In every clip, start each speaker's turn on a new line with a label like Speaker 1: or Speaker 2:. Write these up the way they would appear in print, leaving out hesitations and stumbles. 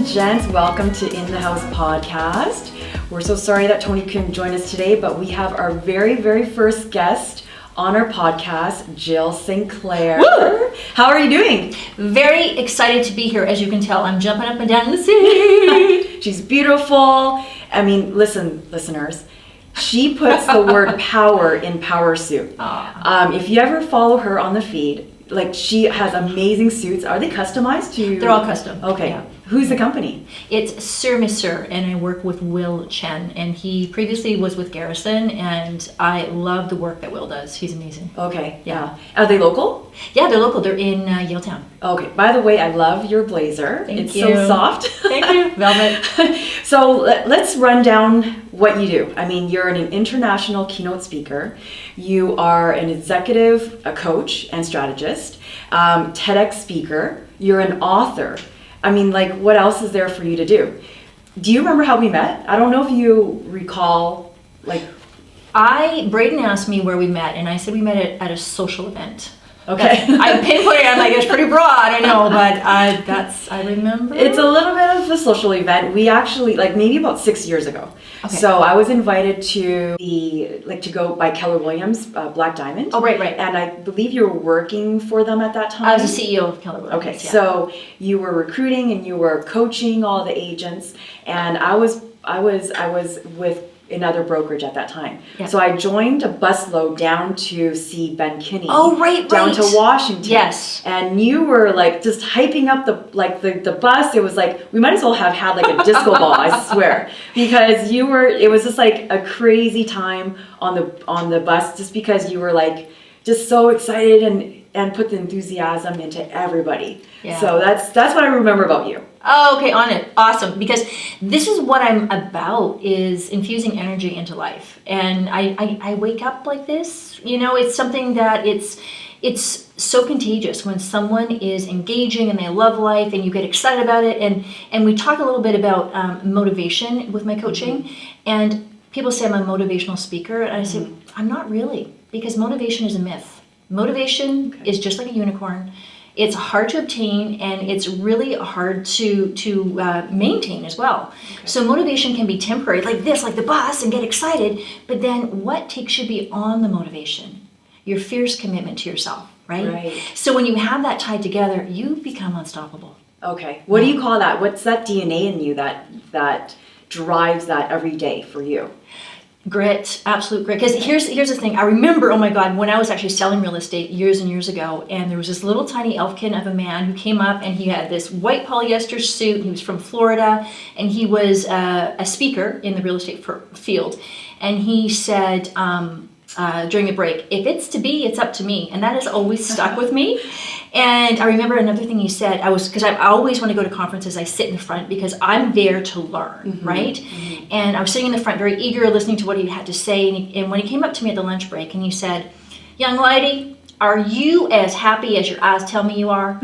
Speaker 1: and gents, welcome to In the House podcast. We're so sorry that Toni couldn't join us today, but we have our very first guest on our podcast, Jill Sinclair.
Speaker 2: Woo!
Speaker 1: How are you doing?
Speaker 2: Very excited to be here. As you can tell, I'm jumping up and down in the seat.
Speaker 1: She's beautiful. I mean, listen, listeners, she puts the word power in power suit. If you ever follow her on the feed, like, she has amazing suits. Are they customized to?
Speaker 2: They're all custom.
Speaker 1: Okay.
Speaker 2: Yeah.
Speaker 1: Who's the company?
Speaker 2: It's Sir Monsieur, and I work with Will Chen, and he previously was with Garrison, and I love the work that Will does. He's amazing.
Speaker 1: Okay.
Speaker 2: Yeah.
Speaker 1: Are they local?
Speaker 2: Yeah, they're local. They're in Yaletown.
Speaker 1: Okay. By the way, I love your blazer.
Speaker 2: Thank
Speaker 1: It's
Speaker 2: you.
Speaker 1: so soft.
Speaker 2: Thank you. Velvet.
Speaker 1: So let's run down what you do. I mean, you're an international keynote speaker. You are an executive, a coach and strategist, TEDx speaker. You're an author. I mean, like, what else is there for you to do? Do you remember how we met? I don't know if you recall, like...
Speaker 2: Braden asked me where we met, and I said we met at a social event.
Speaker 1: Okay.
Speaker 2: I pinpointed it. I'm like, it's pretty broad, I know, but I remember.
Speaker 1: It's a little bit of a social event. We actually, like, maybe about 6 years ago.
Speaker 2: Okay.
Speaker 1: So I was invited to to go by Keller Williams, Black Diamond.
Speaker 2: Oh, right.
Speaker 1: And I believe you were working for them at that time.
Speaker 2: I was the CEO of Keller Williams.
Speaker 1: Okay,
Speaker 2: yeah.
Speaker 1: so you were recruiting and you were coaching all the agents, and I was with another brokerage at that time.
Speaker 2: Yeah.
Speaker 1: So I joined a busload down to see Ben Kinney.
Speaker 2: Oh, right.
Speaker 1: Down to Washington.
Speaker 2: Yes.
Speaker 1: And you were like just hyping up the bus. It was like we might as well have had like a disco ball, I swear, because it was just like a crazy time on the bus, just because you were like just so excited and put the enthusiasm into everybody.
Speaker 2: Yeah.
Speaker 1: So that's what I remember about you.
Speaker 2: Oh, okay, on it. Awesome. Because this is what I'm about, is infusing energy into life. And I wake up like this. You know, it's something that it's so contagious when someone is engaging and they love life and you get excited about it. And we talk a little bit about motivation with my coaching. Mm-hmm. And people say I'm a motivational speaker. And I say, I'm not really, because motivation is a myth. Motivation is just like a unicorn. It's hard to obtain, and it's really hard to maintain as well. Okay. So motivation can be temporary, like this, like the bus, and get excited. But then what takes you beyond the motivation? Your fierce commitment to yourself, right? So when you have that tied together, you become unstoppable.
Speaker 1: Okay. What do you call that? What's that DNA in you that drives that every day for you?
Speaker 2: Grit, absolute grit. Because here's the thing. I remember, oh my God, when I was actually selling real estate years and years ago, and there was this little tiny elfkin of a man who came up, and he had this white polyester suit, and he was from Florida, and he was a speaker in the real estate field. And he said during the break, if it's to be, it's up to me. And that has always stuck with me. And I remember another thing he said, because I always want to go to conferences, I sit in the front because I'm there to learn, right? Mm-hmm. And I was sitting in the front, very eager, listening to what he had to say. And when he came up to me at the lunch break, and he said, young lady, are you as happy as your eyes tell me you are?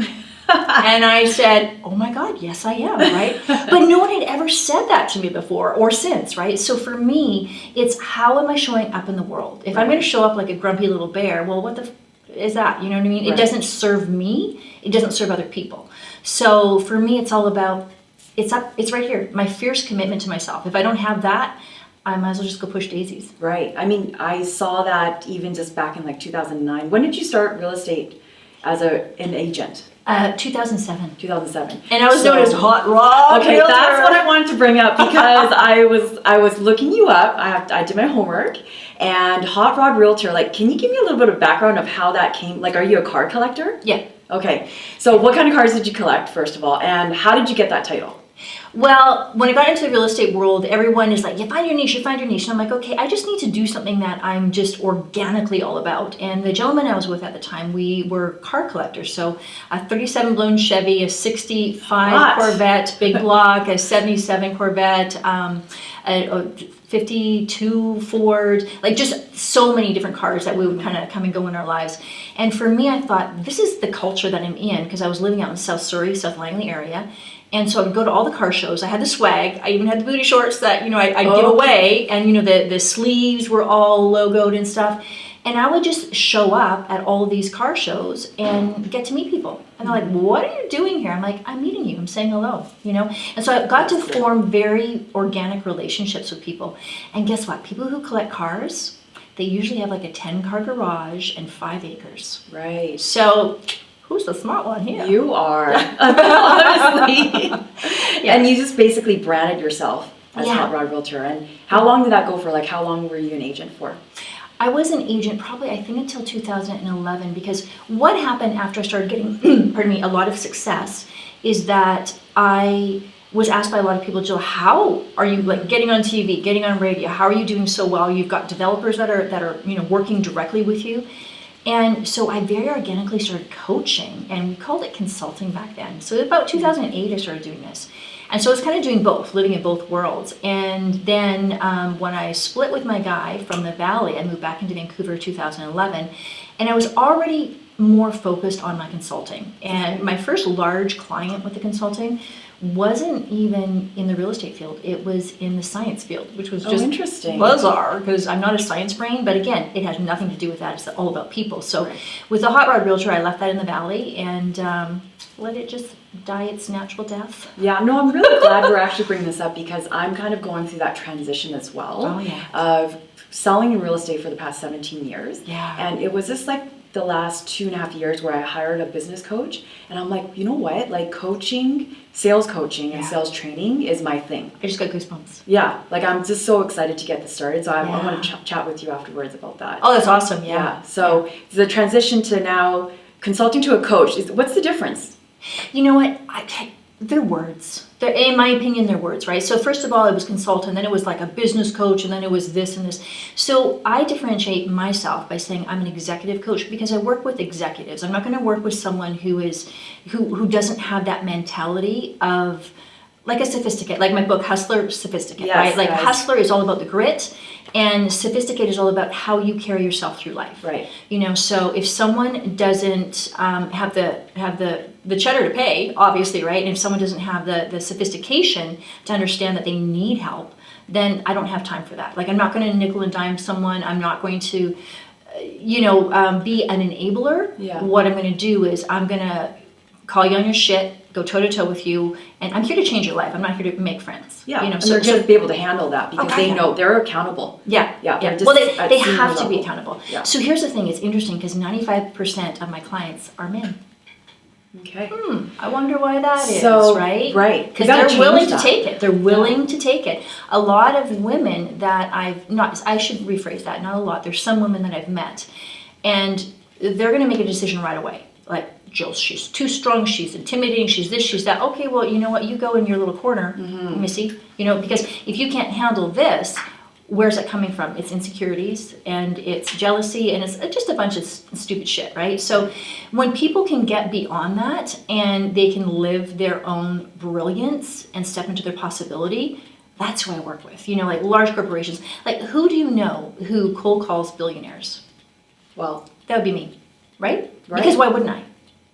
Speaker 2: And I said, oh my God, yes I am, right? But no one had ever said that to me before or since, right? So for me, it's how am I showing up in the world? If I'm going to show up like a grumpy little bear, well, what the is that? You know what I mean? Right. It doesn't serve me. It doesn't serve other people. So for me, it's all about, it's right here. My fierce commitment to myself. If I don't have that, I might as well just go push daisies.
Speaker 1: Right. I mean, I saw that even just back in like 2009. When did you start real estate as an agent?
Speaker 2: 2007.
Speaker 1: 2007.
Speaker 2: And I was known as Hot Rod.
Speaker 1: Okay, realtor. That's what I wanted to bring up, because I was looking you up. I did my homework, and Hot Rod Realtor. Like, can you give me a little bit of background of how that came? Like, are you a car collector?
Speaker 2: Yeah.
Speaker 1: Okay. So, what kind of cars did you collect, first of all, and how did you get that title?
Speaker 2: Well, when I got into the real estate world, everyone is like, you find your niche, you find your niche. And I'm like, okay, I just need to do something that I'm just organically all about. And the gentleman I was with at the time, we were car collectors. So a 37 blown Chevy, a 65 Corvette, big block, a 77 Corvette, a 52 Ford, like just so many different cars that we would kind of come and go in our lives. And for me, I thought, this is the culture that I'm in, because I was living out in South Surrey, South Langley area. And so I would go to all the car shows. I had the swag. I even had the booty shorts that, I'd give away. And, the sleeves were all logoed and stuff. And I would just show up at all of these car shows and get to meet people. And they're like, what are you doing here? I'm like, I'm meeting you. I'm saying hello, you know? And so I got to form very organic relationships with people. And guess what? People who collect cars, they usually have like a 10-car garage and 5 acres.
Speaker 1: Right.
Speaker 2: So who's the smart one here?
Speaker 1: You are, honestly. Yeah. And you just basically branded yourself as Hot Rod Realtor. And how long did that go for? Like, how long were you an agent for?
Speaker 2: I was an agent probably, I think, until 2011, because what happened after I started getting, pardon me, a lot of success is that I was asked by a lot of people, Jill, how are you like getting on TV, getting on radio? How are you doing so well? You've got developers that are working directly with you. And so I very organically started coaching, and we called it consulting back then. So about 2008, I started doing this. And so I was kind of doing both, living in both worlds. And then when I split with my guy from the Valley, I moved back into Vancouver in 2011, and I was already more focused on my consulting. And my first large client with the consulting wasn't even in the real estate field. It was in the science field, which was just
Speaker 1: interesting.
Speaker 2: Bizarre, because I'm not a science brain, but again, it has nothing to do with that. It's all about people. So with the Hot Rod Realtor, I left that in the Valley and let it just die its natural death.
Speaker 1: Yeah, no, I'm really glad we're actually bringing this up, because I'm kind of going through that transition as well.
Speaker 2: Oh, yeah.
Speaker 1: Of selling in real estate for the past 17 years.
Speaker 2: Yeah.
Speaker 1: And it was just like the last 2.5 years where I hired a business coach, and I'm like, you know what? Like sales coaching and sales training is my thing.
Speaker 2: I just got goosebumps.
Speaker 1: Yeah, like I'm just so excited to get this started. So I want to chat with you afterwards about that.
Speaker 2: Oh, that's awesome. Yeah.
Speaker 1: So the transition to now consulting to a coach, what's the difference?
Speaker 2: You know what? They're words. In my opinion, they're words, right? So first of all, it was consultant, then it was like a business coach, and then it was this and this. So I differentiate myself by saying I'm an executive coach because I work with executives. I'm not going to work with someone who doesn't have that mentality of like a sophisticate, like my book, Hustler Sophisticate, right? Like Hustler is all about the grit, and Sophisticate is all about how you carry yourself through life.
Speaker 1: Right.
Speaker 2: You know, so if someone doesn't have the cheddar to pay, obviously, right? And if someone doesn't have the sophistication to understand that they need help, then I don't have time for that. Like, I'm not going to nickel and dime someone. I'm not going to, be an enabler.
Speaker 1: Yeah.
Speaker 2: What I'm going to do is I'm going to call you on your shit, go toe-to-toe with you, and I'm here to change your life. I'm not here to make friends.
Speaker 1: Yeah,
Speaker 2: and
Speaker 1: so they're going to be able to handle that because they know they're accountable.
Speaker 2: Yeah.
Speaker 1: Just
Speaker 2: well, they have to be accountable.
Speaker 1: Yeah.
Speaker 2: So here's the thing. It's interesting because 95% of my clients are men.
Speaker 1: Okay.
Speaker 2: I wonder why that is, right?
Speaker 1: Right.
Speaker 2: Because they're willing to take it. They're willing to take it. A lot of women that I should rephrase that, not a lot. There's some women that I've met, and they're going to make a decision right away. Like, Jill, she's too strong, she's intimidating, she's this, she's that. Okay, well, you know what? You go in your little corner, Missy. Because if you can't handle this, where's it coming from? It's insecurities, and it's jealousy, and it's just a bunch of stupid shit, right? So when people can get beyond that and they can live their own brilliance and step into their possibility, that's who I work with. Like large corporations. Like, who do you know who cold calls billionaires?
Speaker 1: Well,
Speaker 2: that would be me, right? Because why wouldn't I?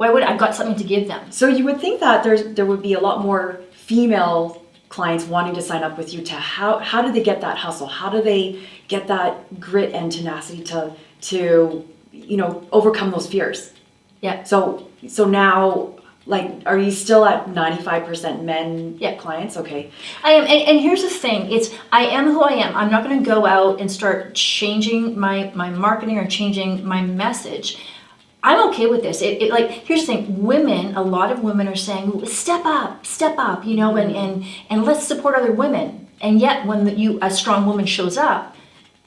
Speaker 2: I've got something to give them.
Speaker 1: So you would think that there would be a lot more female clients wanting to sign up with you. How do they get that hustle? How do they get that grit and tenacity to overcome those fears?
Speaker 2: Yeah.
Speaker 1: So now, like, are you still at 95% men clients? Okay.
Speaker 2: I am, and here's the thing. I am who I am. I'm not going to go out and start changing my marketing or changing my message. I'm okay with this. Here's the thing. A lot of women are saying, step up, and let's support other women. And yet when a strong woman shows up,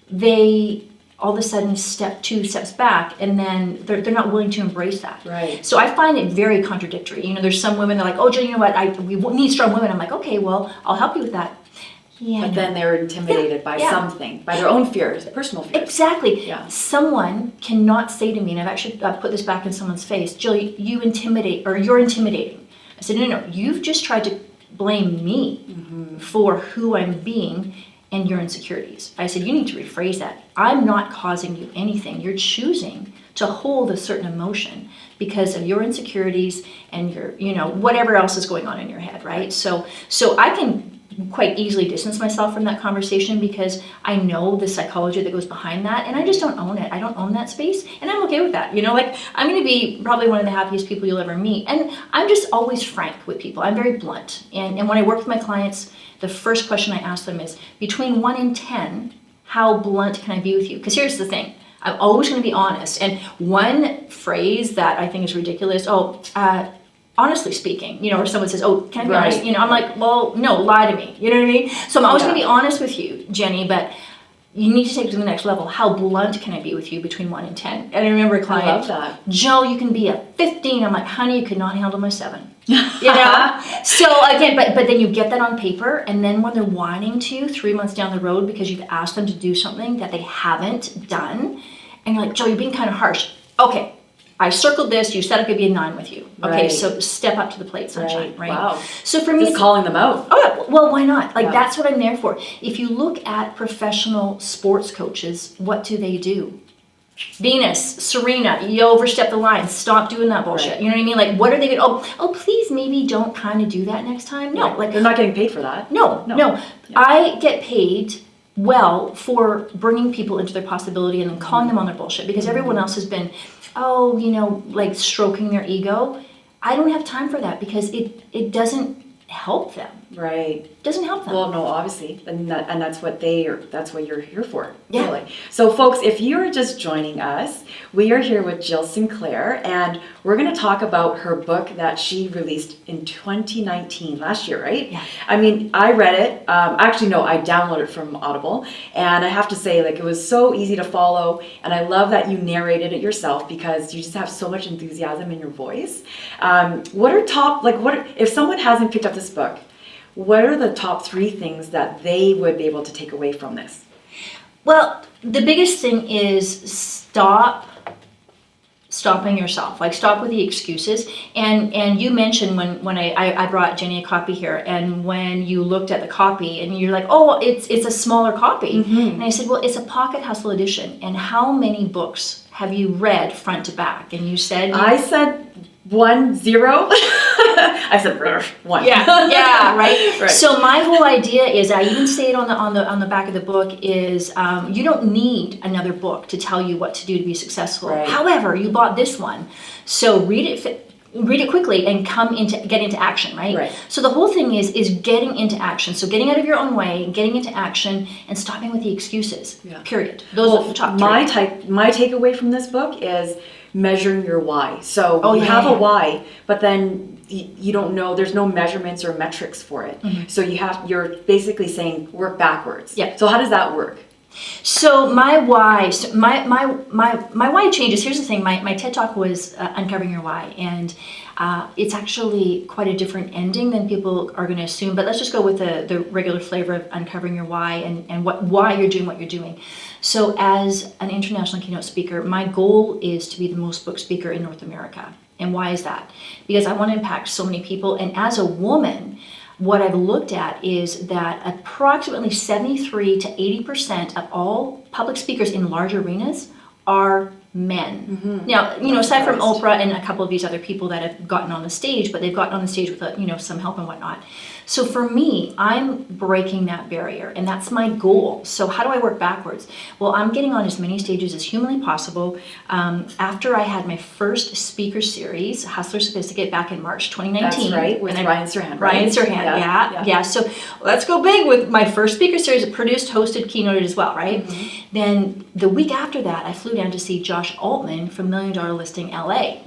Speaker 2: they all of a sudden step 2 steps back, and then they're not willing to embrace that.
Speaker 1: Right.
Speaker 2: So I find it very contradictory. There's some women that are like, oh, Jill, you know what? We need strong women. I'm like, okay, well, I'll help you with that. Yeah,
Speaker 1: but then they're intimidated by something, by their own fears, personal fears.
Speaker 2: Exactly.
Speaker 1: Yeah.
Speaker 2: Someone cannot say to me, and I've actually put this back in someone's face, Jill, you intimidate, or you're intimidating. I said, no, you've just tried to blame me for who I'm being and your insecurities. I said, you need to rephrase that. I'm not causing you anything. You're choosing to hold a certain emotion because of your insecurities and your, whatever else is going on in your head, right? So I can quite easily distance myself from that conversation because I know the psychology that goes behind that, and I just don't own it. I don't own that space, and I'm okay with that. You know, like, I'm going to be probably one of the happiest people you'll ever meet, and I'm just always frank with people. I'm very blunt, and when I work with my clients, the first question I ask them is, between 1 and 10, how blunt can I be with you? Because here's the thing. I'm always going to be honest. And one phrase that I think is ridiculous, honestly speaking, you know, or someone says, oh, can I be honest? You know, I'm like, well, no, lie to me. You know what I mean? So I'm always going to be honest with you, Jenny, but you need to take it to the next level. How blunt can I be with you between 1 and 10? And I remember a client,
Speaker 1: I love that.
Speaker 2: Joe, you can be a 15. I'm like, honey, you could not handle my 7. You know? So again, but then you get that on paper, and then when they're whining to you 3 months down the road because you've asked them to do something that they haven't done, and you're like, Joe, you're being kind of harsh. Okay, I circled this. You said I could be a 9 with you. Okay, so step up to the plate, sunshine, right?
Speaker 1: Wow.
Speaker 2: So for me,
Speaker 1: just calling them out.
Speaker 2: Oh, yeah, well, why not? Like, that's what I'm there for. If you look at professional sports coaches, what do? Venus, Serena, you overstep the line. Stop doing that bullshit.
Speaker 1: Right.
Speaker 2: You know what I mean? Like, what are they going to, oh, please maybe don't kind of do that next time. No, like,
Speaker 1: they're not getting paid for that.
Speaker 2: No.
Speaker 1: Yeah.
Speaker 2: I get paid well for bringing people into their possibility and then calling them on their bullshit, because everyone else has been, oh, you know, like stroking their ego. I don't have time for that because it doesn't help them.
Speaker 1: Right.
Speaker 2: Doesn't help them.
Speaker 1: Well, no, obviously, and that's what that's what you're here for.
Speaker 2: Yeah.
Speaker 1: Really. So, folks, if you're just joining us, we are here with Jill Sinclair, and we're going to talk about her book that she released in 2019, last year, right?
Speaker 2: Yeah.
Speaker 1: I mean, I read it. Actually, no, I downloaded it from Audible, and I have to say, like, it was so easy to follow, and I love that you narrated it yourself because you just have so much enthusiasm in your voice. If someone hasn't picked up this book, what are the top 3 things that they would be able to take away from this?
Speaker 2: Well, the biggest thing is stopping yourself. Like, stop with the excuses. And you mentioned when I brought Jenny a copy here, and when you looked at the copy and you're like, oh, it's a smaller copy. And I said, well, it's a Pocket Hustle edition. And how many books have you read front to back? And you said...
Speaker 1: I said 1, 0. I said 1.
Speaker 2: Yeah, right. So my whole idea is, I even say it on the back of the book, is you don't need another book to tell you what to do to be successful.
Speaker 1: Right.
Speaker 2: However, you bought this one, so read it quickly and get into action, right? So the whole thing is getting into action. So getting out of your own way, getting into action, and stopping with the excuses. Period. Those are the top 3.
Speaker 1: My takeaway from this book is measuring your why. So you have a why, but then you don't know, there's no measurements or metrics for it. So you're basically saying work backwards. So how does that work?
Speaker 2: So my why, my why changes. Here's the thing. My TED Talk was Uncovering Your Why, and it's actually quite a different ending than people are going to assume. But let's just go with the regular flavor of Uncovering Your Why and why you're doing what you're doing. So as an international keynote speaker, my goal is to be the most booked speaker in North America. And why is that? Because I want to impact so many people. And as a woman, what I've looked at is that approximately 73 to 80% of all public speakers in large arenas are men. Now, you know, aside from Oprah and a couple of these other people that have gotten on the stage, but they've gotten on the stage with some help and whatnot. So for me, I'm breaking that barrier, and that's my goal. So how do I work backwards? Well, I'm getting on as many stages as humanly possible. After I had my first speaker series, Hustler Sophisticate, back in March 2019.
Speaker 1: That's right, with Ryan Serhant.
Speaker 2: Ryan Serhant, yeah. So let's go big with my first speaker series, produced, hosted, keynoted as well, right? Then the week after that, I flew down to see Josh Altman from $1 Million Listing LA.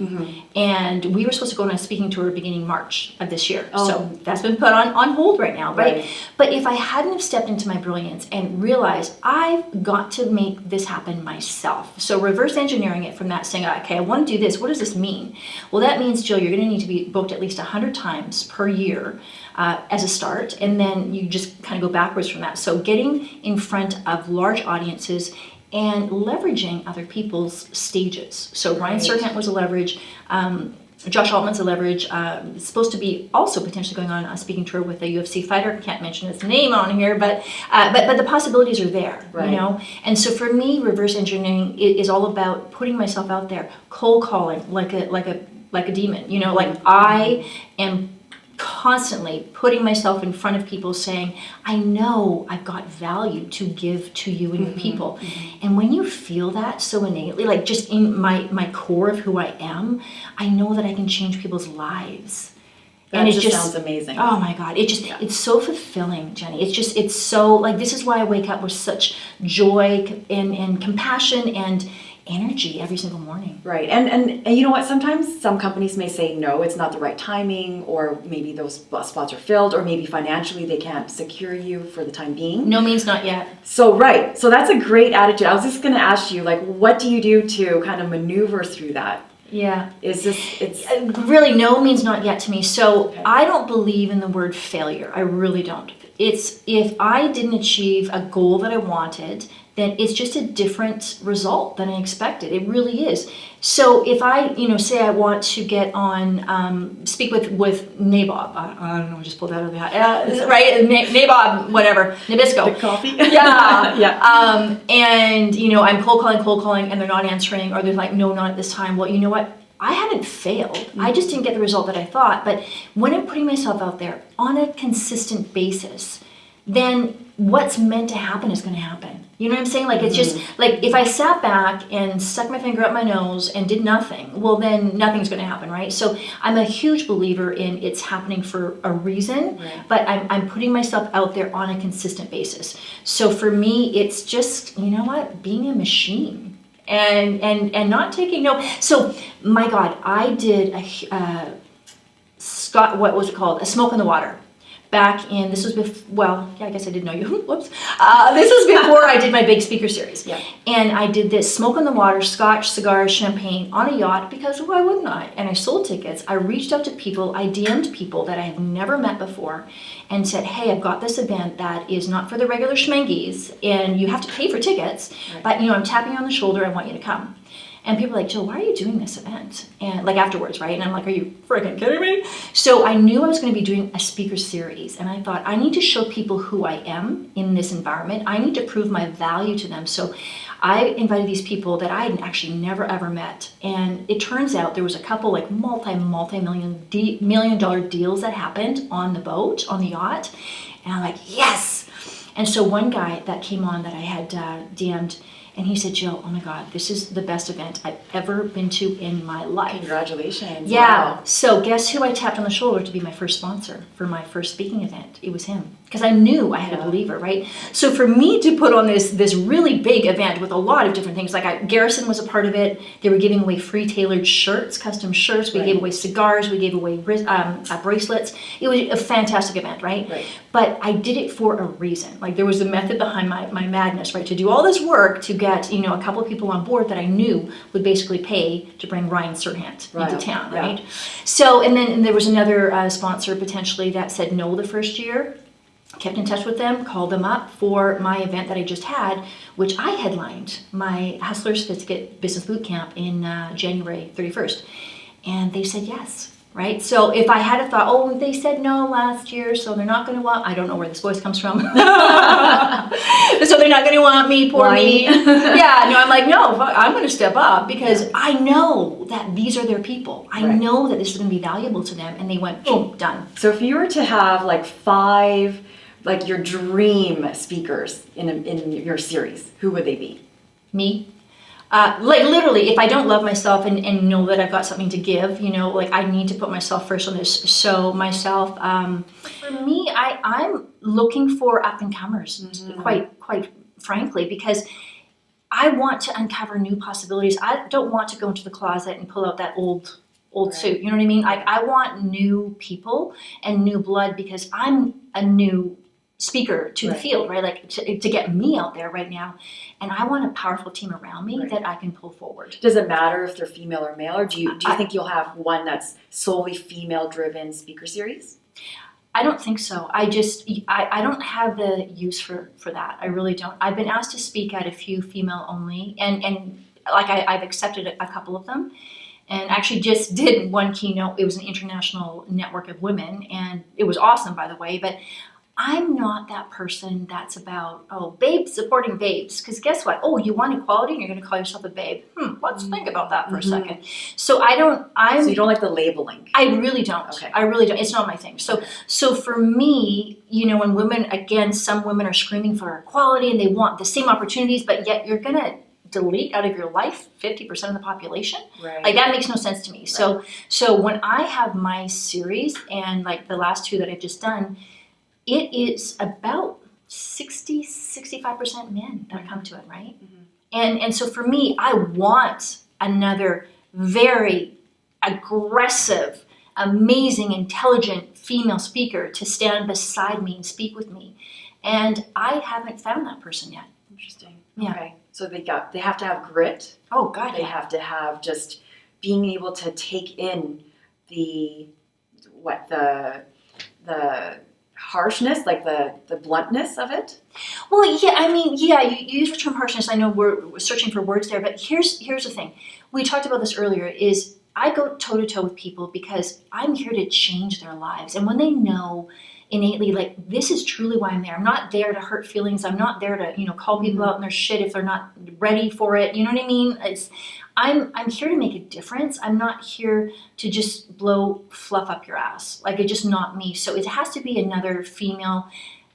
Speaker 2: And we were supposed to go on a speaking tour beginning March of this year. So that's been put on hold right now, right? But if I hadn't have stepped into my brilliance and realized I've got to make this happen myself, so reverse engineering it from that, saying, okay, I want to do this. What does this mean? Well, that means, Jill, you're going to need to be booked at least 100 times per year as a start, and then you just kind of go backwards from that. So getting in front of large audiences and leveraging other people's stages. So Ryan Serhant was a leverage. Josh Altman's a leverage. It's supposed to be also potentially going on a speaking tour with a UFC fighter. I can't mention his name on here, but the possibilities are there, you know? And so for me, reverse engineering is all about putting myself out there, cold calling like a demon, you know, like I am constantly putting myself in front of people saying, I know I've got value to give to you and your people. And when you feel that so innately, like just in my core of who I am, I know that I can change people's lives.
Speaker 1: That and it just sounds amazing.
Speaker 2: Oh my God. It's so fulfilling, Jenny. It's so, like, this is why I wake up with such joy and compassion and energy every single morning.
Speaker 1: Right. And you know what? Sometimes some companies may say, no, it's not the right timing, or maybe those spots are filled, or maybe financially they can't secure you for the time being.
Speaker 2: No means not yet.
Speaker 1: So, right. So that's a great attitude. I was just going to ask you, like, what do you do to kind of maneuver through that?
Speaker 2: Yeah.
Speaker 1: It's
Speaker 2: really, no means not yet to me. So okay. I don't believe in the word failure. I really don't. It's, if I didn't achieve a goal that I wanted, then it's just a different result than I expected. It really is. So if I, say I want to get on, speak with Nabob, I don't know, just pulled that out of the hat, right? Nabob, whatever, Nabisco.
Speaker 1: The coffee?
Speaker 2: Yeah.
Speaker 1: Yeah.
Speaker 2: And, I'm cold calling, and they're not answering, or they're like, no, not at this time. Well, you know what? I hadn't failed. Mm-hmm. I just didn't get the result that I thought. But when I'm putting myself out there on a consistent basis, then what's meant to happen is going to happen. You know what I'm saying? Like, it's just like, if I sat back and stuck my finger up my nose and did nothing, well, then nothing's going to happen, right? So I'm a huge believer in it's happening for a reason, right. But I'm putting myself out there on a consistent basis. So for me, it's just, being a machine and not taking no. So my God, I did what was it called? A smoke in the water. Back in, this was I guess I didn't know you. Whoops. This was before I did my big speaker series.
Speaker 1: Yeah.
Speaker 2: And I did this smoke on the water, scotch, cigars, champagne on a yacht, because why wouldn't I? And I sold tickets. I reached out to people. I DM'd people that I had never met before and said, hey, I've got this event that is not for the regular schmengies, and you have to pay for tickets, right. But I'm tapping you on the shoulder. I want you to come. And people are like, Jill, why are you doing this event? And like afterwards, right? And I'm like, are you freaking kidding me? So I knew I was going to be doing a speaker series. And I thought, I need to show people who I am in this environment. I need to prove my value to them. So I invited these people that I had actually never, ever met. And it turns out there was a couple like multi-million dollar deals that happened on the boat, on the yacht. And I'm like, yes. And so one guy that came on that I had DM'd, and he said, Jill, oh my God, this is the best event I've ever been to in my life.
Speaker 1: Congratulations.
Speaker 2: Yeah.
Speaker 1: Wow.
Speaker 2: So guess who I tapped on the shoulder to be my first sponsor for my first speaking event? It was him. Because I knew I had a believer, right? So for me to put on this really big event with a lot of different things, like Garrison was a part of it. They were giving away free tailored shirts, custom shirts. We gave away cigars. We gave away bracelets. It was a fantastic event, right? But I did it for a reason. Like, there was a method behind my madness, right? To do all this work to get, a couple of people on board that I knew would basically pay to bring Ryan Serhant into town, right? So, and then there was another sponsor potentially that said no the first year. Kept in touch with them, called them up for my event that I just had, which I headlined, my Hustler Sophisticate Business Boot Camp in January 31st. And they said yes, right? So if I had a thought, oh, they said no last year, so they're not going to want, I don't know where this voice comes from. So they're not going to want me, poor me. Yeah, no, I'm like, no, I'm going to step up because I know that these are their people. I know that this is going to be valuable to them. And they went, boom, done.
Speaker 1: So if you were to have like 5, like your dream speakers in your series, who would they be?
Speaker 2: Me. Like literally, if I don't love myself and know that I've got something to give, like I need to put myself first on this. So myself, for me, I'm looking for up-and-comers, quite frankly, because I want to uncover new possibilities. I don't want to go into the closet and pull out that old suit. You know what I mean? I want new people and new blood because I'm a new speaker to the field, right? Like to get me out there right now. And I want a powerful team around me that I can pull forward.
Speaker 1: Does it matter if they're female or male, or do you think you'll have one that's solely female-driven speaker series?
Speaker 2: I don't think so. I don't have the use for that. I really don't. I've been asked to speak at a few female only, and like I've accepted a couple of them. And actually just did one keynote. It was an international network of women, and it was awesome, by the way. But I'm not that person that's about, oh, babes supporting babes. Because guess what? Oh, you want equality and you're going to call yourself a babe. Let's think about that for a second. So
Speaker 1: So you don't like the labeling?
Speaker 2: I really don't.
Speaker 1: Okay.
Speaker 2: I really don't. It's not my thing. So for me, when women, again, some women are screaming for equality and they want the same opportunities, but yet you're going to delete out of your life 50% of the population.
Speaker 1: Right.
Speaker 2: Like that makes no sense to me.
Speaker 1: Right.
Speaker 2: So when I have my series and like the last two that I've just done, it is about 65% men that come to it, right? And so for me, I want another very aggressive, amazing, intelligent female speaker to stand beside me and speak with me. And I haven't found that person yet.
Speaker 1: Interesting.
Speaker 2: Yeah.
Speaker 1: Okay. So they have to have grit.
Speaker 2: Oh God,
Speaker 1: They have to have just being able to take in the harshness, like the bluntness of it.
Speaker 2: Well, yeah, you use the term harshness. I know we're searching for words there, but here's the thing. We talked about this earlier, is I go toe-to-toe with people because I'm here to change their lives. And when they know innately, like, this is truly why I'm there. I'm not there to hurt feelings. I'm not there to, call people out on their shit if they're not ready for it. You know what I mean? I'm here to make a difference. I'm not here to just blow fluff up your ass. Like, it's just not me. So it has to be another female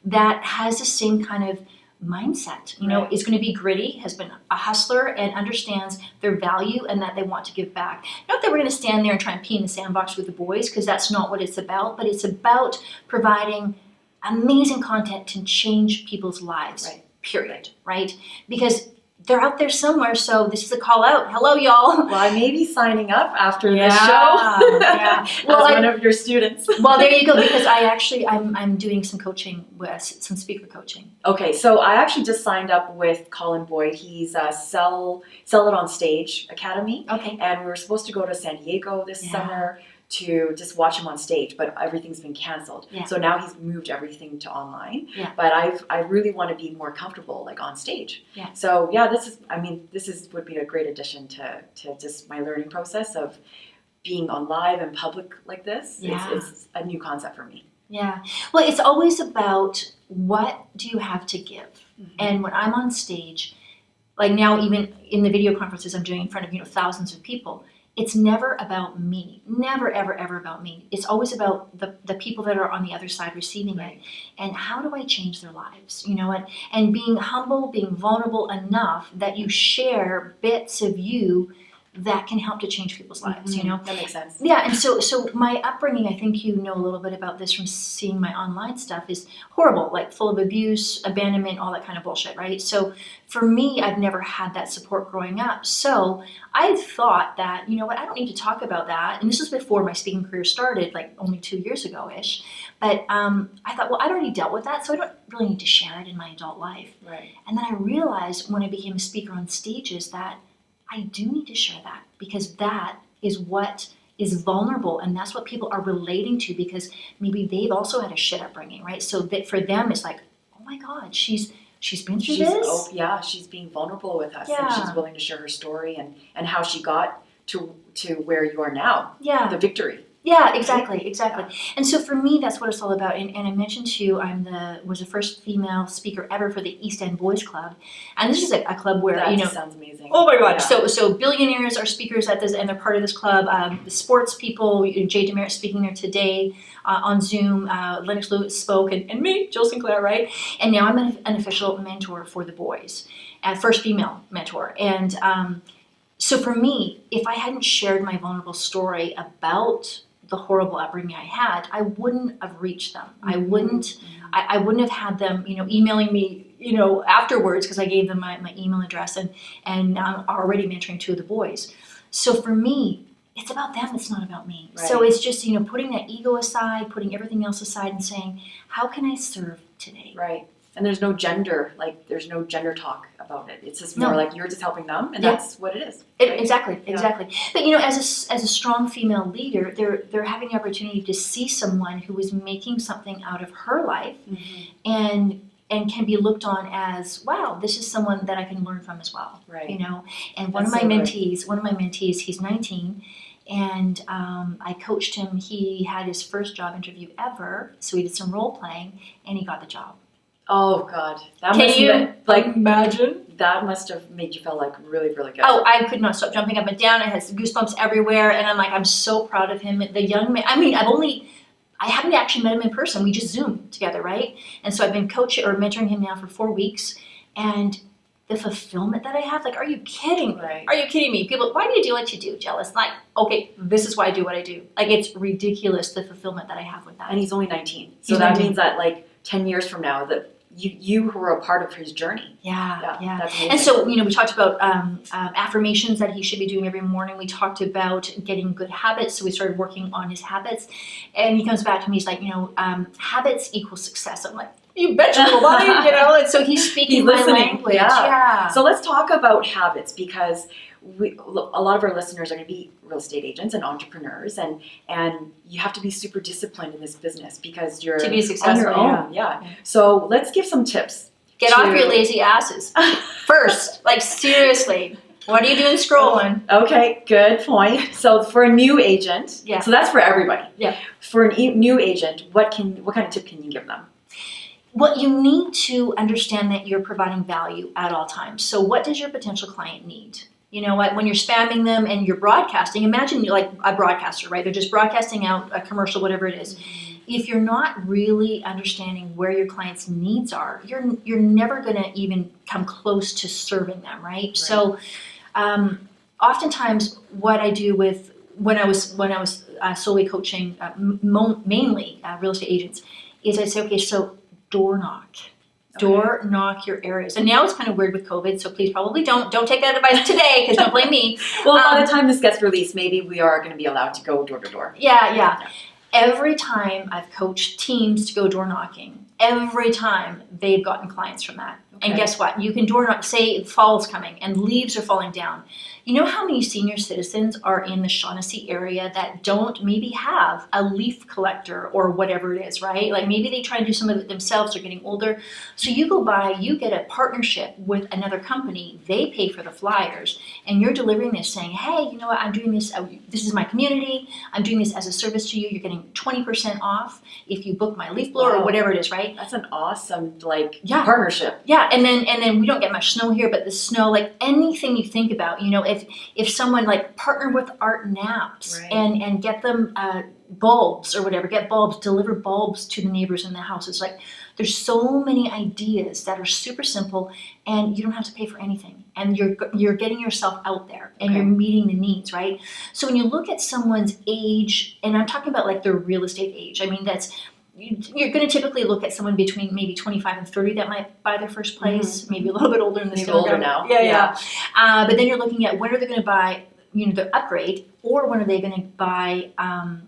Speaker 2: that has the same kind of mindset,
Speaker 1: Right.
Speaker 2: is going to be gritty, has been a hustler, and understands their value and that they want to give back. Not that we're going to stand there and try and pee in the sandbox with the boys, because that's not what it's about, but it's about providing amazing content to change people's lives,
Speaker 1: Right.
Speaker 2: period, right? Because they're out there somewhere, so this is a call out. Hello, y'all.
Speaker 1: Well, I may be signing up after this show.
Speaker 2: Yeah. Well,
Speaker 1: as one of your students.
Speaker 2: Well, there you go, because I'm doing some coaching, with some speaker coaching.
Speaker 1: Okay, so I actually just signed up with Colin Boyd. He's a Sell It On Stage Academy.
Speaker 2: Okay.
Speaker 1: And we were supposed to go to San Diego this summer to just watch him on stage, but everything's been canceled.
Speaker 2: Yeah.
Speaker 1: So now he's moved everything to online.
Speaker 2: Yeah.
Speaker 1: But I really want to be more comfortable, like, on stage.
Speaker 2: Yeah.
Speaker 1: So yeah, this would be a great addition to just my learning process of being on live and public like this.
Speaker 2: Yeah.
Speaker 1: It's a new concept for me.
Speaker 2: Yeah. Well, it's always about what do you have to give.
Speaker 1: Mm-hmm.
Speaker 2: And when I'm on stage, like now, even in the video conferences I'm doing in front of thousands of people, it's never about me. Never, ever, ever about me. It's always about the people that are on the other side receiving it. And how do I change their lives? And being humble, being vulnerable enough that you share bits of you that can help to change people's lives,
Speaker 1: That makes sense.
Speaker 2: Yeah, and so my upbringing, I think you know a little bit about this from seeing my online stuff, is horrible, like full of abuse, abandonment, all that kind of bullshit, right? So for me, I've never had that support growing up. So I thought that, I don't need to talk about that. And this was before my speaking career started, like only 2 years ago-ish. But I thought, well, I'd already dealt with that, so I don't really need to share it in my adult life.
Speaker 1: Right.
Speaker 2: And then I realized when I became a speaker on stages that I do need to share that, because that is what is vulnerable, and that's what people are relating to, because maybe they've also had a shit upbringing, right? So that for them it's like, oh my God, she's been through this.
Speaker 1: Oh yeah, she's being vulnerable with us,
Speaker 2: Yeah.
Speaker 1: and she's willing to share her story and how she got to where you are now.
Speaker 2: Yeah.
Speaker 1: The victory.
Speaker 2: Yeah, exactly. And so for me, that's what it's all about. And I mentioned to you, was the first female speaker ever for the East End Boys Club, and this is a club where
Speaker 1: That sounds amazing.
Speaker 2: Oh my God!
Speaker 1: Yeah.
Speaker 2: So billionaires are speakers at this, and they're part of this club. The sports people, Jay Demerit speaking there today on Zoom. Lennox Lewis spoke, and me, Jill Sinclair, right? And now I'm an official mentor for the boys, first female mentor. And so for me, if I hadn't shared my vulnerable story about the horrible upbringing I had, I wouldn't have reached them. I wouldn't have had them, emailing me, afterwards, because I gave them my email address, and I'm already mentoring 2 of the boys. So for me, it's about them. It's not about me.
Speaker 1: Right.
Speaker 2: So it's just, putting that ego aside, putting everything else aside, and saying, how can I serve today?
Speaker 1: Right. And there's no gender talk about it. It's just more like you're just helping them, and that's what it is. Right?
Speaker 2: Exactly. But as a strong female leader, they're having the opportunity to see someone who is making something out of her life, and can be looked on as, wow, this is someone that I can learn from as well.
Speaker 1: Right.
Speaker 2: And one of my mentees, he's 19, And I coached him. He had his first job interview ever, so he did some role playing, and he got the job.
Speaker 1: Oh God, that
Speaker 2: Can
Speaker 1: must
Speaker 2: you
Speaker 1: have, like,
Speaker 2: imagine?
Speaker 1: that must have made you feel like really, really good.
Speaker 2: Oh, I could not stop jumping up and down. I had goosebumps everywhere, and I'm like, I'm so proud of him. The young man. I mean, I haven't actually met him in person. We just Zoomed together, right? And so I've been coaching or mentoring him now for 4 weeks, and the fulfillment that I have, like, are you kidding me?
Speaker 1: Right.
Speaker 2: Are you kidding me? People, why do you do what you do? Jealous. Like, okay, this is why I do what I do. Like, it's ridiculous, the fulfillment that I have with that.
Speaker 1: And he's only 19. So
Speaker 2: He's
Speaker 1: that
Speaker 2: 19.
Speaker 1: means that like 10 years from now that you were a part of his journey.
Speaker 2: Yeah.
Speaker 1: That's amazing.
Speaker 2: And so, we talked about affirmations that he should be doing every morning. We talked about getting good habits. So we started working on his habits. And he comes back to me, he's like, habits equal success. I'm like, you bet your life, and so he's speaking my language. Yeah.
Speaker 1: So let's talk about habits, because a lot of our listeners are going to be real estate agents and entrepreneurs, and you have to be super disciplined in this business because you're
Speaker 2: to be successful
Speaker 1: on your own. Yeah. So let's give some tips.
Speaker 2: Get off your lazy asses first. Like, seriously. What are you doing scrolling?
Speaker 1: Okay, good point. So for a new agent, so that's for everybody.
Speaker 2: Yeah.
Speaker 1: For a new agent, what kind of tip can you give them?
Speaker 2: Well, you need to understand that you're providing value at all times. So what does your potential client need? You know what? When you're spamming them and you're broadcasting, imagine you're like a broadcaster, right? They're just broadcasting out a commercial, whatever it is. If you're not really understanding where your client's needs are, you're never going to even come close to serving them, right? So oftentimes what I do when I was solely coaching mainly real estate agents is I say, okay, so door knock your areas. And now it's kind of weird with COVID, so please probably don't take that advice today, because don't blame me.
Speaker 1: Well, by the time this gets released, maybe we are going to be allowed to go door to door.
Speaker 2: Yeah. Every time I've coached teams to go door knocking, every time they've gotten clients from that. Okay. And guess what? You can door knock, say fall's coming and leaves are falling down. You know how many senior citizens are in the Shaughnessy area that don't maybe have a leaf collector or whatever it is, right? Like maybe they try and do some of it themselves, they're getting older. So you go by, you get a partnership with another company, they pay for the flyers, and you're delivering this saying, hey, you know what, I'm doing this, this is my community, I'm doing this as a service to you, you're getting 20% off if you book my leaf blower or whatever it is, right?
Speaker 1: That's an awesome partnership.
Speaker 2: Yeah, and then we don't get much snow here, but the snow, like anything you think about, if someone like partner with Art Naps and get them bulbs or whatever, get bulbs, deliver bulbs to the neighbors in the houses. Like there's so many ideas that are super simple and you don't have to pay for anything. And you're getting yourself out there and you're meeting the needs, right? So when you look at someone's age, and I'm talking about like their real estate age, I mean, you're going to typically look at someone between maybe 25 and 30 that might buy their first place, maybe a little bit older in the
Speaker 1: older now.
Speaker 2: Yeah. But then you're looking at when are they going to buy, the upgrade, or when are they going to buy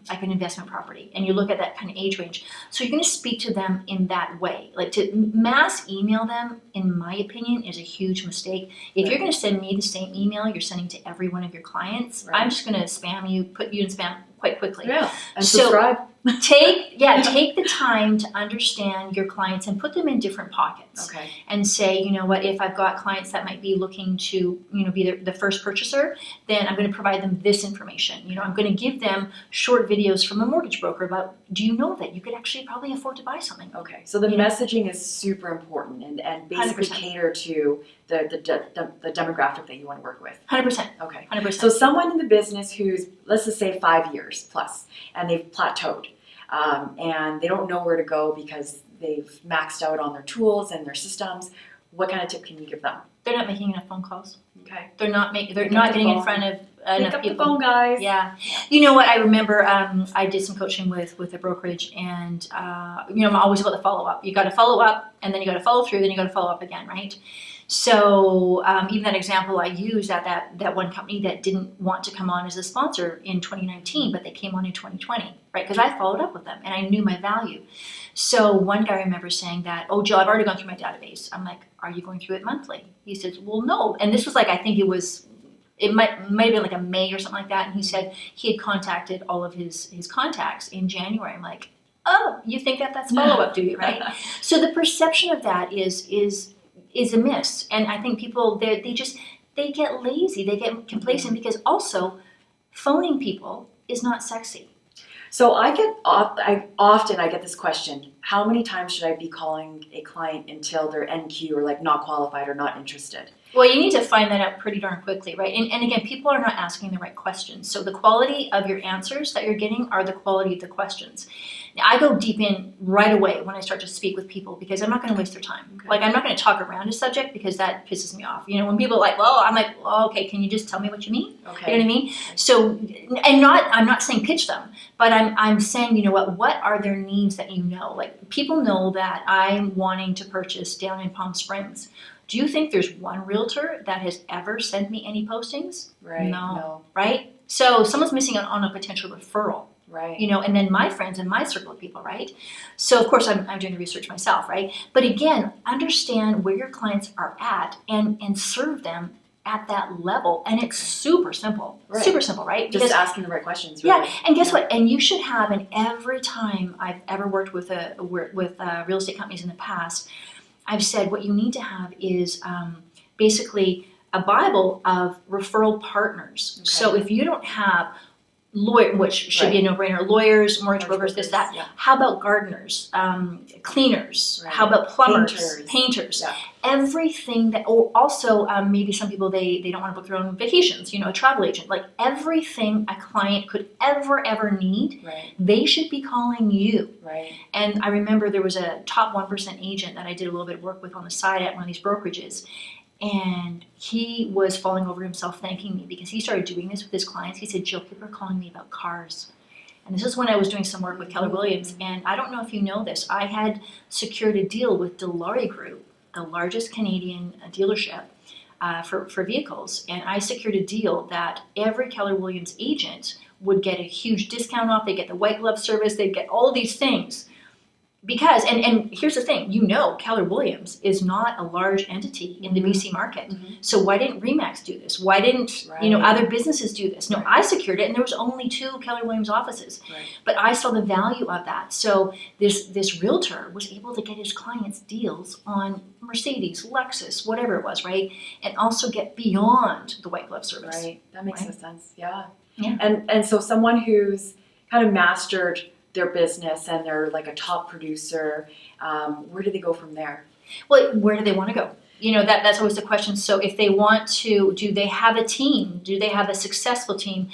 Speaker 2: like an investment property? And you look at that kind of age range. So you're going to speak to them in that way. Like to mass email them, in my opinion, is a huge mistake. If you're going to send me the same email you're sending to every one of your clients, I'm just going to spam you, put you in spam quite quickly.
Speaker 1: Yeah, and subscribe.
Speaker 2: Take the time to understand your clients and put them in different pockets.
Speaker 1: Okay.
Speaker 2: And say, you know what, if I've got clients that might be looking to, be the first purchaser, then I'm going to provide them this information. I'm going to give them short videos from a mortgage broker about, do you know that you could actually probably afford to buy something?
Speaker 1: Okay. So the messaging is super important and basically
Speaker 2: 100%.
Speaker 1: Cater to the demographic that you want to work with.
Speaker 2: 100%.
Speaker 1: Okay.
Speaker 2: 100%.
Speaker 1: So someone in the business who's, let's just say 5 years plus, and they've plateaued, and they don't know where to go because they've maxed out on their tools and their systems, what kind of tip can you give them?
Speaker 2: They're not making enough phone calls.
Speaker 1: Okay.
Speaker 2: They're not getting in front of enough people.
Speaker 1: Pick up the phone, guys.
Speaker 2: Yeah. You know what? I remember I did some coaching with a brokerage, and I'm always about the follow up. You got to follow up, and then you got to follow through, then you got to follow up again, right? So even that example I used at that one company that didn't want to come on as a sponsor in 2019, but they came on in 2020, right? Because I followed up with them and I knew my value. So one guy I remember saying that, oh, Jill, I've already gone through my database. I'm like, are you going through it monthly? He says, well, no. And this was like, I think it might have been like a May or something like that. And he said he had contacted all of his contacts in January. I'm like, oh, you think that's follow-up, do you, right? So the perception of that is a miss. And I think people, they get lazy, they get complacent, because also Phoning people is not sexy.
Speaker 1: So I often get this question: how many times should I be calling a client until they're NQ or like not qualified or not interested?
Speaker 2: Well, you need to find that out pretty darn quickly, right? And again, people are not asking the right questions. So the quality of your answers that you're getting are the quality of the questions. Now, I go deep in right away when I start to speak with people because I'm not going to waste their time.
Speaker 1: Okay.
Speaker 2: Like, I'm not going to talk around a subject because that pisses me off. You know, when people are like, well, I'm like, well, okay, can you just tell me what you mean?
Speaker 1: Okay.
Speaker 2: You know what I mean? So, and I'm not saying pitch them, but I'm saying, you know what are their needs that you know? Like, people know that I'm wanting to purchase down in Palm Springs. Do you think there's one realtor that has ever sent me any postings?
Speaker 1: Right.
Speaker 2: No. Right? So someone's missing out on a potential referral.
Speaker 1: Right.
Speaker 2: You know, and then my friends and my circle of people, right? So of course I'm doing the research myself, right? But again, understand where your clients are at and serve them at that level. And it's super simple.
Speaker 1: Right.
Speaker 2: Super simple, right?
Speaker 1: Just asking the right questions. Really.
Speaker 2: Yeah, and guess what? And you should have, and every time I've ever worked with real estate companies in the past, I've said what you need to have is basically a Bible of referral partners.
Speaker 1: Okay.
Speaker 2: So if you don't have which should be a no-brainer, lawyers, mortgage brokers, this, that.
Speaker 1: Yeah.
Speaker 2: How about gardeners, cleaners?
Speaker 1: Right.
Speaker 2: How about plumbers, painters?
Speaker 1: Yeah.
Speaker 2: Everything that, or also maybe some people, they don't want to book their own vacations, you know, a travel agent. Like everything a client could ever need,
Speaker 1: Right.
Speaker 2: they should be calling you.
Speaker 1: Right.
Speaker 2: And I remember there was a top 1% agent that I did a little bit of work with on the side at one of these brokerages. And he was falling over himself thanking me because he started doing this with his clients. He said, Jill, people are calling me about cars. And this is when I was doing some work with Keller Williams. And I don't know if you know this. I had secured a deal with Dilawri Group, the largest Canadian dealership for vehicles. And I secured a deal that every Keller Williams agent would get a huge discount off. They get the white glove service. They get all these things. Because, and here's the thing, you know, Keller Williams is not a large entity in the BC market. Mm-hmm. So why didn't RE/MAX do this? Why didn't, other businesses do this? No, I secured it and there was only 2 Keller Williams offices. Right. But I saw the value of that. So this realtor was able to get his clients deals on Mercedes, Lexus, whatever it was, right? And also get beyond the white glove service.
Speaker 1: Right, that makes sense, yeah.
Speaker 2: Yeah.
Speaker 1: And so someone who's kind of mastered their business and they're like a top producer, where do they go from there?
Speaker 2: Well, where do they want to go? You know, that's always the question. So if they want to, do they have a team? Do they have a successful team?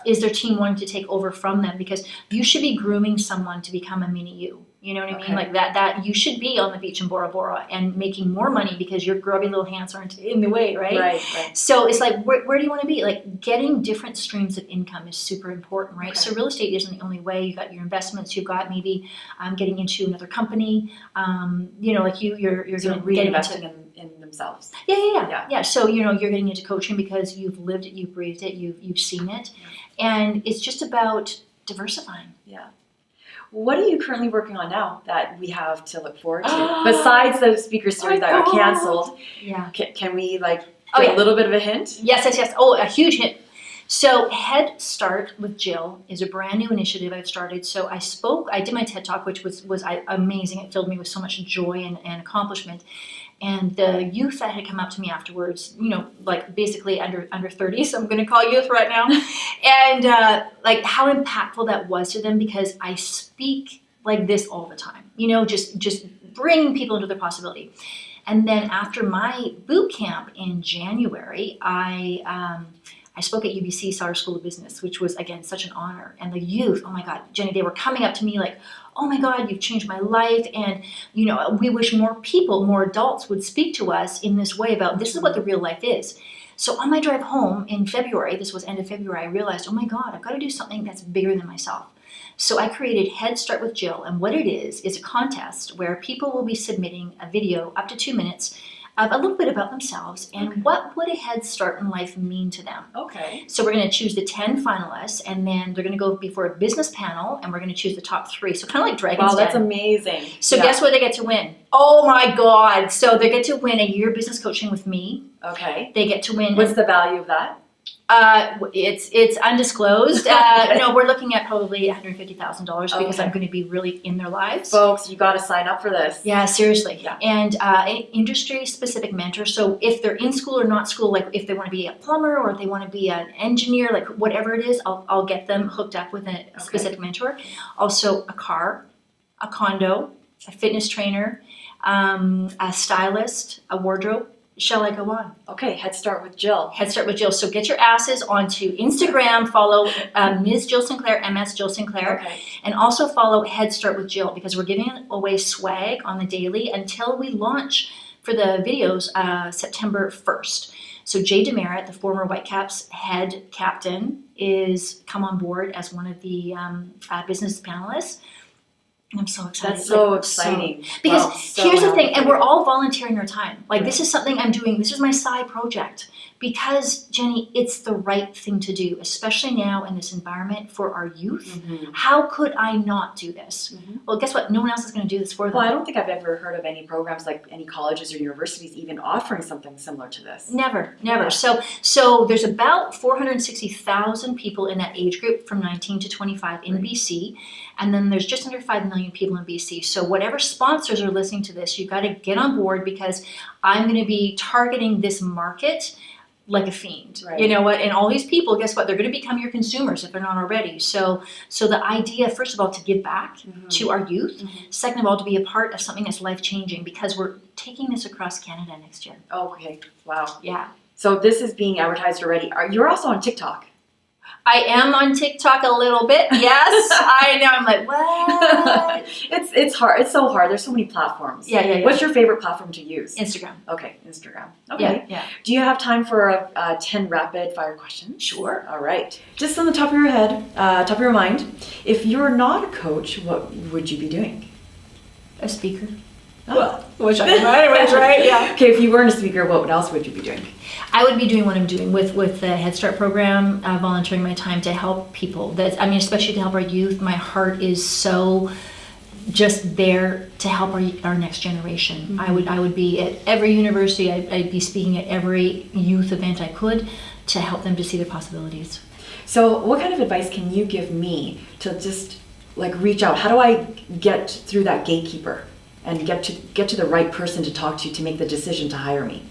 Speaker 2: Is their team wanting to take over from them? Because you should be grooming someone to become a mini you. You know what I mean? Like that you should be on the beach in Bora Bora and making more money because your grubby little hands aren't in the way, right?
Speaker 1: Right.
Speaker 2: So it's like, where do you want to be? Like getting different streams of income is super important, right? Okay. So real estate isn't the only way. You've got your investments. You've got maybe getting into another company. You know, like you're
Speaker 1: reinvesting in themselves.
Speaker 2: Yeah. So, you know, you're getting into coaching because you've lived it, you've breathed it, you've seen it. Yeah. And it's just about diversifying.
Speaker 1: Yeah. What are you currently working on now that we have to look forward to? Besides the speaker series that got canceled, can we get a little bit of a hint?
Speaker 2: Yes. Oh, a huge hint. So Head Start with Jill is a brand new initiative I've started. So I did my TED Talk, which was amazing. It filled me with so much joy and accomplishment. And the youth that had come up to me afterwards, you know, like basically under 30, so I'm going to call youth right now, and like how impactful that was to them because I speak like this all the time, you know, just bringing people into their possibility. And then after my boot camp in January, I spoke at UBC Sauer School of Business, which was, again, such an honor. And the youth, oh my God, Jenny, they were coming up to me like, oh my God, you've changed my life. And, you know, we wish more people, more adults would speak to us in this way about this is what the real life is. So on my drive home in February, this was end of February, I realized, oh my God, I've got to do something that's bigger than myself. So I created Head Start with Jill. And what it is a contest where people will be submitting a video up to 2 minutes of a little bit about themselves and what would a head start in life mean to them.
Speaker 1: Okay.
Speaker 2: So we're going to choose the 10 finalists, and then they're going to go before a business panel, and we're going to choose the top 3. So kind of like Dragon's Den.
Speaker 1: Wow, that's amazing.
Speaker 2: So guess what they get to win? Oh my God. So they get to win a year business coaching with me.
Speaker 1: Okay.
Speaker 2: They get to win.
Speaker 1: What's the value of that?
Speaker 2: It's undisclosed. No, we're looking at probably $150,000 because I'm going to be really in their lives.
Speaker 1: Folks, you got to sign up for this.
Speaker 2: Yeah, seriously.
Speaker 1: Yeah.
Speaker 2: And industry-specific mentor. So if they're in school or not school, like if they want to be a plumber or if they want to be an engineer, like whatever it is, I'll get them hooked up with a specific mentor. Also, a car, a condo, a fitness trainer, a stylist, a wardrobe. Shall I go on?
Speaker 1: Okay, Head Start with Jill.
Speaker 2: Head Start with Jill. So get your asses onto Instagram, follow Ms. Jill Sinclair, MS Jill Sinclair, and also follow Head Start with Jill because we're giving away swag on the daily until we launch for the videos September 1st. So Jay Demerit, the former Whitecaps head captain, is come on board as one of the business panelists. And I'm so excited.
Speaker 1: That's so exciting.
Speaker 2: Because here's the thing, and we're all volunteering our time. Like this is something I'm doing. This is my side project. Because, Jenny, it's the right thing to do, especially now in this environment for our youth. How could I not do this? Well, guess what? No one else is going to do this for them.
Speaker 1: Well, I don't think I've ever heard of any programs like any colleges or universities even offering something similar to this.
Speaker 2: Never. Yeah. So there's about 460,000 people in that age group from 19 to 25 in BC. And then there's just under 5 million people in BC. So whatever sponsors are listening to this, you got to get on board because I'm going to be targeting this market like a fiend. You know what? And all these people, guess what? They're going to become your consumers if they're not already. So the idea, first of all, to give back to our youth. Second of all, to be a part of something that's life-changing because we're taking this across Canada next year.
Speaker 1: Okay. Wow.
Speaker 2: Yeah.
Speaker 1: So this is being advertised already. You're also on TikTok.
Speaker 2: I am on TikTok a little bit. Yes, I know. I'm like, what?
Speaker 1: It's hard. It's so hard. There's so many platforms.
Speaker 2: Yeah.
Speaker 1: What's your favorite platform to use?
Speaker 2: Instagram.
Speaker 1: Okay, Instagram. Okay.
Speaker 2: Yeah.
Speaker 1: Do you have time for 10 rapid fire questions?
Speaker 2: Sure.
Speaker 1: All right. Just on the top of your head, top of your mind, if you're not a coach, what would you be doing?
Speaker 2: A speaker.
Speaker 1: Well,
Speaker 2: which I am anyways, right? Yeah.
Speaker 1: Okay, if you weren't a speaker, what else would you be doing?
Speaker 2: I would be doing what I'm doing with the Head Start program, volunteering my time to help people. Especially to help our youth. My heart is so just there to help our next generation. I would be at every university. I'd be speaking at every youth event I could to help them to see their possibilities.
Speaker 1: So, what kind of advice can you give me to just like reach out? How do I get through that gatekeeper and get to the right person to talk to make the decision to hire me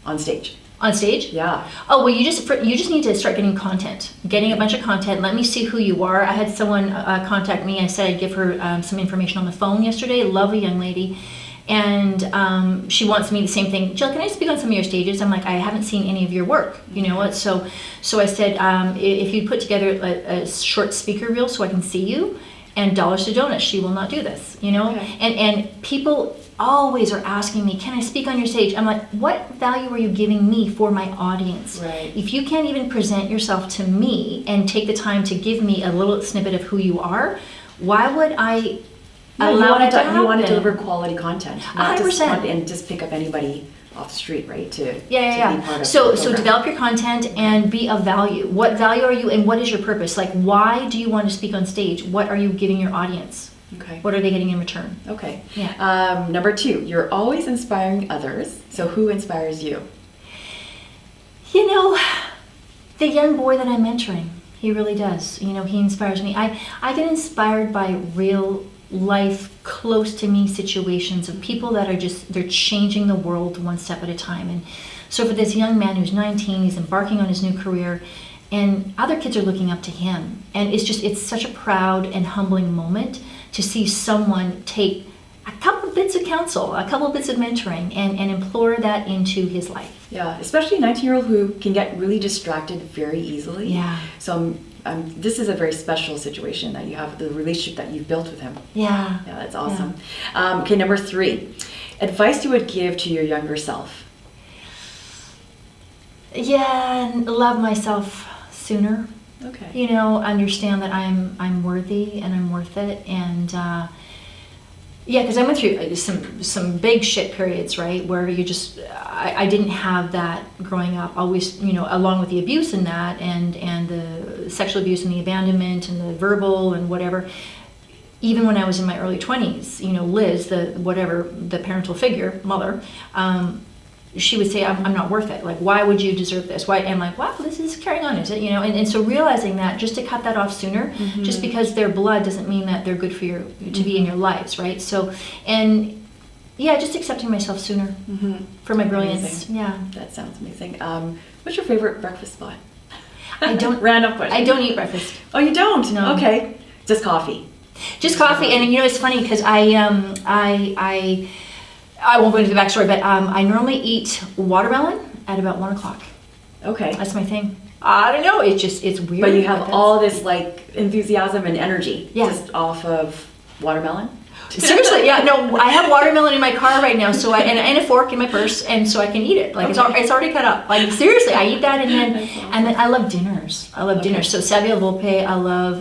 Speaker 1: on stage?
Speaker 2: On stage?
Speaker 1: Yeah.
Speaker 2: Oh, well, you just need to start getting a bunch of content. Let me see who you are. I had someone contact me. I said I'd give her some information on the phone yesterday. Lovely young lady. And she wants me the same thing. Jill, can I speak on some of your stages? I'm like, I haven't seen any of your work. You know what? So I said, if you put together a short speaker reel so I can see you, and dollars to donuts, she will not do this, you know? Okay. And people always are asking me, can I speak on your stage? I'm like, what value are you giving me for my audience?
Speaker 1: Right.
Speaker 2: If you can't even present yourself to me and take the time to give me a little snippet of who you are, why would I allow that to happen?
Speaker 1: You want to deliver quality content, not
Speaker 2: 100%.
Speaker 1: And just pick up anybody off the street, right? To be part of
Speaker 2: So develop your content and be of value. What value are you and what is your purpose? Like, why do you want to speak on stage? What are you giving your audience?
Speaker 1: Okay.
Speaker 2: What are they getting in return?
Speaker 1: Okay.
Speaker 2: Yeah.
Speaker 1: Number 2, you're always inspiring others. So who inspires you?
Speaker 2: You know, the young boy that I'm mentoring. He really does. You know, he inspires me. I get inspired by real life, close to me situations of people that are they're changing the world one step at a time. And so for this young man who's 19, he's embarking on his new career, and other kids are looking up to him. And it's such a proud and humbling moment to see someone take a couple bits of counsel, a couple bits of mentoring, and implore that into his life.
Speaker 1: Yeah, especially a 19-year-old who can get really distracted very easily.
Speaker 2: Yeah.
Speaker 1: So this is a very special situation that you have, the relationship that you've built with him.
Speaker 2: Yeah.
Speaker 1: Yeah, that's awesome. Yeah. Okay, number 3, advice you would give to your younger self. Yeah,
Speaker 2: love myself sooner.
Speaker 1: Okay.
Speaker 2: You know, understand that I'm worthy and I'm worth it, and because I went through some big shit periods, right, where I didn't have that growing up. Always, you know, along with the abuse and that, and the sexual abuse and the abandonment and the verbal and whatever. Even when I was in my early 20s, you know, Liz, the parental figure, mother, she would say, I'm not worth it. Like, why would you deserve this? Why? And I'm like, wow, this is carrying on, is it? You know, and so realizing that just to cut that off sooner, just because they're blood doesn't mean that they're good for you to be in your lives, right? So, and yeah, just accepting myself sooner for my brilliance.
Speaker 1: Amazing.
Speaker 2: Yeah.
Speaker 1: That sounds amazing. What's your favorite breakfast spot?
Speaker 2: I don't,
Speaker 1: Random question.
Speaker 2: I don't eat breakfast.
Speaker 1: Oh, you don't?
Speaker 2: No.
Speaker 1: Okay. Just coffee.
Speaker 2: Just coffee. And you know, it's funny because I won't go into the backstory, but I normally eat watermelon at about 1 o'clock.
Speaker 1: Okay.
Speaker 2: That's my thing. I don't know. It's weird.
Speaker 1: But you have all this like enthusiasm and energy
Speaker 2: Yes.
Speaker 1: just off of watermelon?
Speaker 2: Seriously, yeah. No, I have watermelon in my car right now, so and a fork in my purse, and so I can eat it. Like it's already cut up. Like seriously, I eat that, and then I love dinners. I love dinners. So Savia Volpe, I love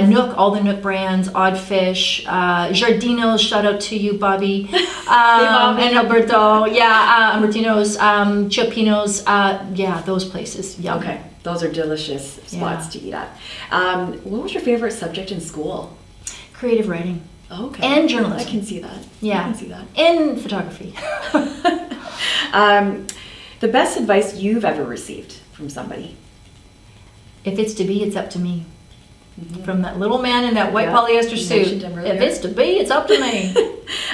Speaker 2: Nook, all the Nook brands, Oddfish, Giardino's. Shout out to you, Bobby, and Alberto. Yeah, Albertino's, Ciappino's. Yeah, those places. Yum.
Speaker 1: Okay, those are delicious spots to eat at. What was your favorite subject in school?
Speaker 2: Creative writing.
Speaker 1: Okay.
Speaker 2: And journalism.
Speaker 1: I can see that.
Speaker 2: Yeah.
Speaker 1: I can see that.
Speaker 2: And photography.
Speaker 1: The best advice you've ever received from somebody?
Speaker 2: If it's to be, it's up to me. From that little man in that white polyester suit. If it's to be, it's up to me.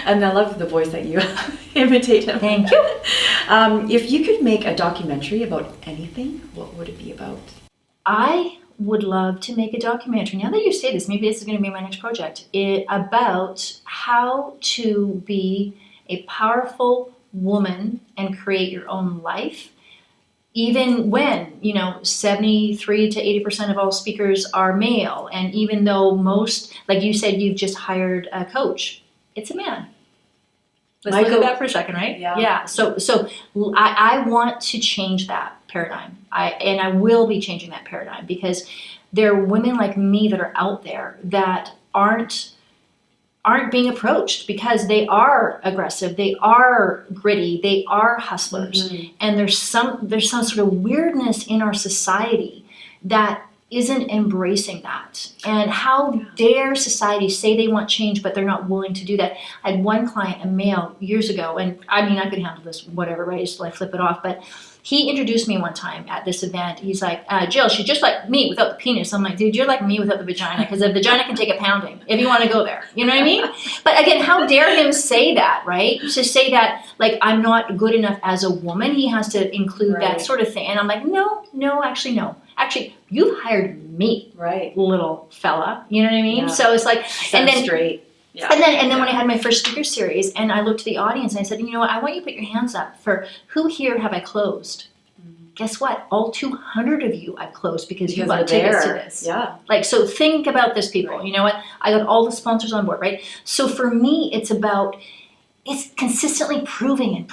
Speaker 1: And I love the voice that you imitate him.
Speaker 2: Thank you.
Speaker 1: If you could make a documentary about anything, what would it be about?
Speaker 2: I would love to make a documentary. Now that you say this, maybe this is going to be my next project. About how to be a powerful woman and create your own life. Even when, 73 to 80% of all speakers are male. And even though most, like you said, you've just hired a coach, it's a man. Let's look at that for a second, right? Yeah. So I want to change that paradigm. I will be changing that paradigm because there are women like me that are out there that aren't being approached because they are aggressive, they are gritty, they are hustlers, and there's some sort of weirdness in our society that isn't embracing that. And how dare society say they want change, but they're not willing to do that. I had one client, a male, years ago, and I mean, I could handle this, whatever, right? So I flip it off, but he introduced me one time at this event. He's like, Jill, she's just like me without the penis. I'm like, dude, you're like me without the vagina, because the vagina can take a pounding if you want to go there. You know what I mean? But again, how dare him say that, right? To say that, like, I'm not good enough as a woman. He has to include that sort of thing. And I'm like, no, actually, no. Actually, you've hired me, little fella. You know what I mean? Yeah. So it's like, and then
Speaker 1: straight. Yeah.
Speaker 2: And then when I had my first speaker series, and I looked to the audience and I said, you know what, I want you to put your hands up for who here have I closed? Guess what? All 200 of you I've closed because you bought tickets to this.
Speaker 1: Yeah.
Speaker 2: Like, so think about this, people. You know what? I got all the sponsors on board, right? So for me, it's consistently proving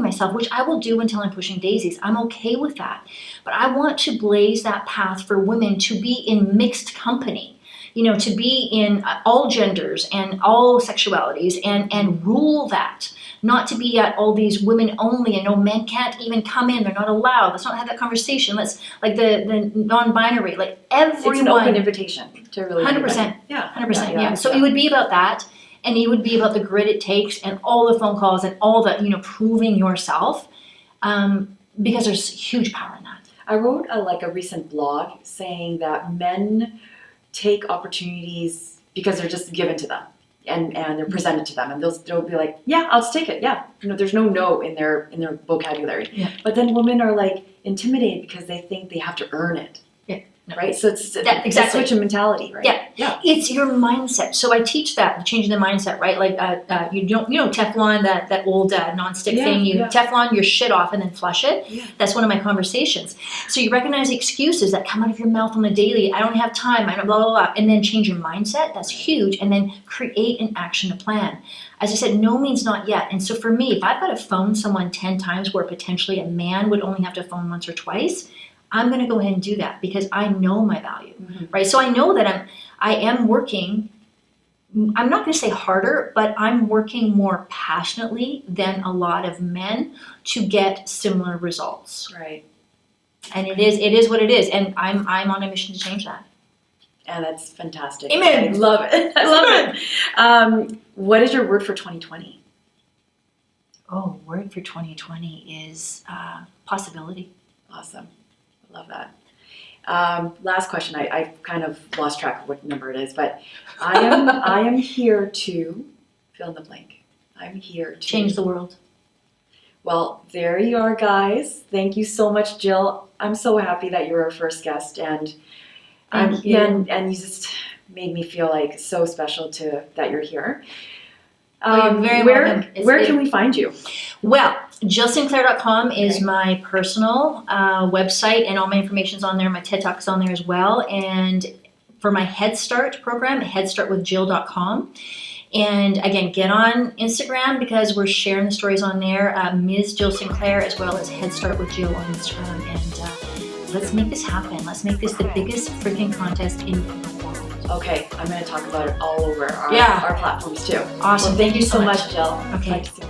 Speaker 2: myself, which I will do until I'm pushing daisies. I'm okay with that. But I want to blaze that path for women to be in mixed company. To be in all genders and all sexualities and rule that. Not to be at all these women only and no men can't even come in. They're not allowed. Let's not have that conversation. Let's, like the non-binary, like everyone.
Speaker 1: It's an open invitation to really
Speaker 2: 100%.
Speaker 1: Yeah.
Speaker 2: 100%. Yeah. So it would be about that. And it would be about the grit it takes and all the phone calls and all the, proving yourself. Because there's huge power in that.
Speaker 1: I wrote a recent blog saying that men take opportunities because they're just given to them and they're presented to them, and they'll be like, yeah, I'll just take it. Yeah. There's no in their vocabulary.
Speaker 2: Yeah.
Speaker 1: But then women are like intimidated because they think they have to earn it.
Speaker 2: Yeah. No.
Speaker 1: Right? So it's
Speaker 2: exactly.
Speaker 1: a switch in mentality, right?
Speaker 2: Yeah. It's your mindset. So I teach that, changing the mindset, right? Like, Teflon, that old nonstick thing, Teflon your shit off and then flush it. Yeah. That's one of my conversations. So you recognize the excuses that come out of your mouth on the daily. I don't have time, I don't blah, blah, blah. And then change your mindset. That's huge. And then create and action a plan. As I said, no means not yet. And so for me, if I've got to phone someone 10 times where potentially a man would only have to phone once or twice, I'm going to go ahead and do that because I know my value, right? So I know that I am working, I'm not going to say harder, but I'm working more passionately than a lot of men to get similar results.
Speaker 1: Right.
Speaker 2: And it is what it is. And I'm on a mission to change that.
Speaker 1: And that's fantastic.
Speaker 2: Amen.
Speaker 1: I love it. I love it. What is your word for 2020?
Speaker 2: Oh, word for 2020 is possibility.
Speaker 1: Awesome. I love that. Last question. I kind of lost track of what number it is, but I am here to fill in the blank. I'm here to
Speaker 2: Change the world.
Speaker 1: Well, there you are, guys. Thank you so much, Jill. I'm so happy that you're our first guest, and
Speaker 2: Thank you.
Speaker 1: yeah, and you just made me feel like so special that you're here.
Speaker 2: You're very welcome.
Speaker 1: Where can we find you?
Speaker 2: Well, jillsinclair.com is
Speaker 1: Okay.
Speaker 2: my personal website, and all my information's on there. My TED Talk's on there as well. And for my Head Start program, headstartwithjill.com. And again, get on Instagram because we're sharing the stories on there. Ms. Jill Sinclair, as well as Head Start with Jill on Instagram. And let's make this happen. Let's make this the biggest freaking contest in the world.
Speaker 1: Okay, I'm going to talk about it all over our
Speaker 2: Yeah.
Speaker 1: platforms too.
Speaker 2: Awesome.
Speaker 1: Well, thank you so much, Jill.
Speaker 2: Okay.
Speaker 1: Talk to you soon.